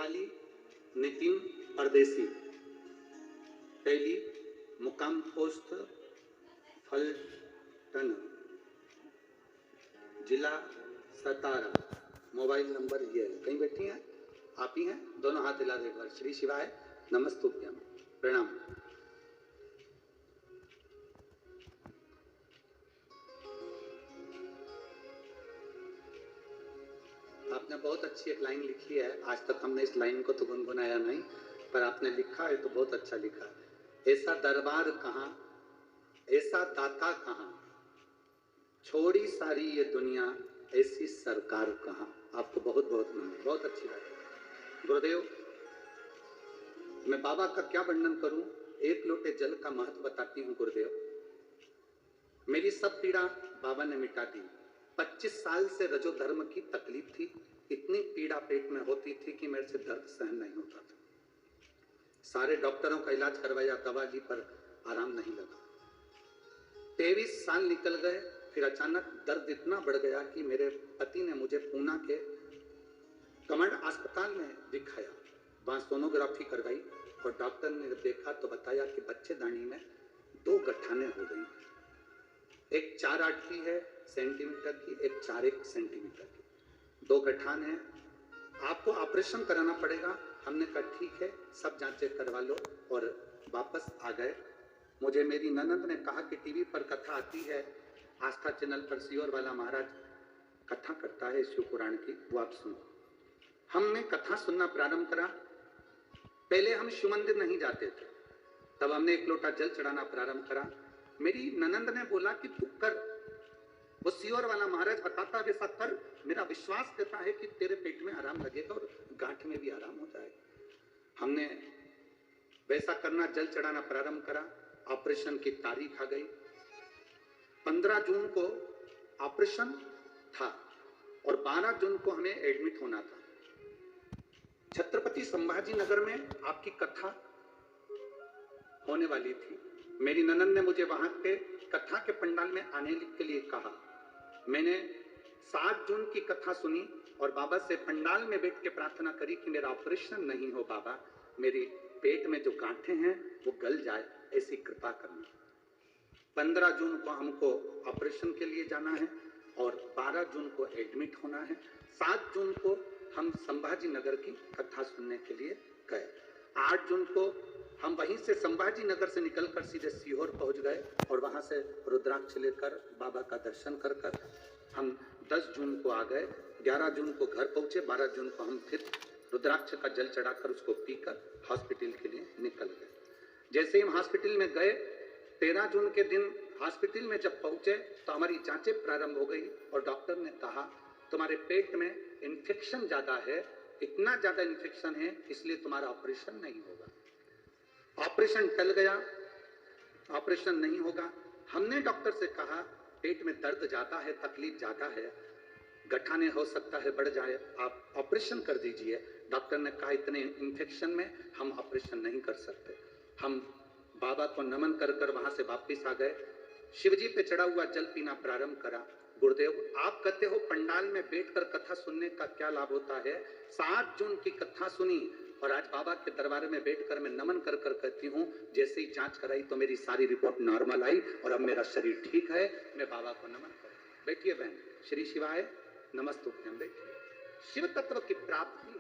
वाली नितिन परदेसी, पहली मुकाम पोस्ट फलटन, जिला सतारा, मोबाइल नंबर ये है। कहीं बैठी हैं आप ही हैं? दोनों हाथ हिला दे एक बार। श्री शिवाय नमस्तुभ्यम, प्रणाम। आपने बहुत अच्छी एक लाइन लिखी है। आज तक हमने इस लाइन को तो गुनगुनाया नहीं, पर आपने लिखा है तो बहुत अच्छा लिखा है। ऐसा दरबार कहाँ, ऐसा दाता कहाँ, छोड़ी सारी ये दुनिया, ऐसी सरकार कहाँ। आपको बहुत बहुत नमन, बहुत अच्छी बात है गुरुदेव। मैं बाबा का क्या वर्णन करूं, एक लोटे जल का महत्व बताती हूं गुरुदेव। मेरी सब पीड़ा बाबा ने मिटा दी। 25 साल से रजो धर्म की तकलीफ थी, इतनी पीड़ा पेट में होती थी कि मेरे से दर्द सहन नहीं होता था। सारे डॉक्टरों का इलाज करवाया, दवा ली, पर आराम नहीं लगा। 23 साल निकल गए, फिर अचानक दर्द इतना बढ़ गया कि मेरे पति ने मुझे पूना के कमंड अस्पताल में दिखाया। वहां सोनोग्राफी करवाई और डॉक्टर ने देखा तो बताया कि बच्चेदानी में 2 गठाने हो गई, एक 4-8 की है सेंटीमीटर की, एक 4-1 सेंटीमीटर की। 2 गठान है, आपको ऑपरेशन कराना पड़ेगा। हमने कहा ठीक है, सब जांचें करवा लो, और वापस आ गए। मुझे मेरी ननद ने कहा कि टीवी पर कथा आती है, आस्था चैनल पर सियोर वाला महाराज कथा करता है शिव पुराण की, वो आप सुनो। हमने कथा सुनना प्रारंभ करा। पहले हम शिव मंदिर नहीं जाते थे, तब हमने एक लोटा जल चढ़ाना प्रारंभ करा। मेरी ननंद ने बोला कि तू कर, वो सियोर वाला महाराज बताता वैसा कर, मेरा विश्वास कहता है कि तेरे पेट में आराम लगेगा और गांठ में भी आराम हो जाएगा। हमने वैसा करना, जल चढ़ाना प्रारंभ करा। ऑपरेशन की तारीख आ गई। 15 जून को ऑपरेशन था और 12 जून को हमें एडमिट होना था। छत्रपति संभाजी नगर में आपकी कथा होने वाली थी। मेरी ननद ने मुझे वहां पे कथा के पंडाल में आने के लिए कहा। मैंने 7 जून की कथा सुनी और बाबा से पंडाल में बैठ के प्रार्थना करी कि मेरा ऑपरेशन नहीं हो बाबा, मेरी पेट में जो गांठें हैं वो गल जाए, ऐसी कृपा करना। 15 जून को हमको ऑपरेशन के लिए जाना है और 12 जून को एडमिट होना है। 7 जून को हम संभाजी नगर की कथा सुनने के लिए गए। 8 जून को हम वहीं से संभाजी नगर से निकलकर सीधे सीहोर पहुंच गए और वहां से रुद्राक्ष लेकर बाबा का दर्शन कर कर हम 10 जून को आ गए। 11 जून को घर पहुंचे। 12 जून को हम फिर रुद्राक्ष का जल चढ़ाकर उसको पीकर हॉस्पिटल के लिए निकल गए। जैसे ही हम हॉस्पिटल में गए, 13 जून के दिन हॉस्पिटल में जब पहुंचे तो हमारी जांचें प्रारंभ हो गई और डॉक्टर ने कहा तुम्हारे पेट में इन्फेक्शन ज्यादा है, इतना ज्यादा इन्फेक्शन है इसलिए तुम्हारा ऑपरेशन नहीं होगा। ऑपरेशन टल गया, ऑपरेशन नहीं होगा। हमने डॉक्टर से कहा पेट में दर्द ज्यादा है, तकलीफ ज्यादा है, गठाने हो सकता है बढ़ जाए, आप ऑपरेशन कर दीजिए। डॉक्टर ने कहा इतने इन्फेक्शन में हम ऑपरेशन नहीं कर सकते। हम बाबा को नमन कर कर वहां से वापिस आ गए। शिवजी पे चढ़ा हुआ जल पीना प्रारंभ करा। गुरुदेव आप कहते हो पंडाल में बैठकर कथा सुनने का क्या लाभ होता है। 7 जून की कथा सुनी और आज बाबा के दरबार में बैठकर मैं नमन कर कर कहती हूँ, जैसे ही जांच कराई तो मेरी सारी रिपोर्ट नॉर्मल आई और अब मेरा शरीर ठीक है। मैं बाबा को नमन करूँ। बैठिए बहन। श्री शिवाय नमस्तुभ्यम। बैठिए। शिव तत्व की प्राप्ति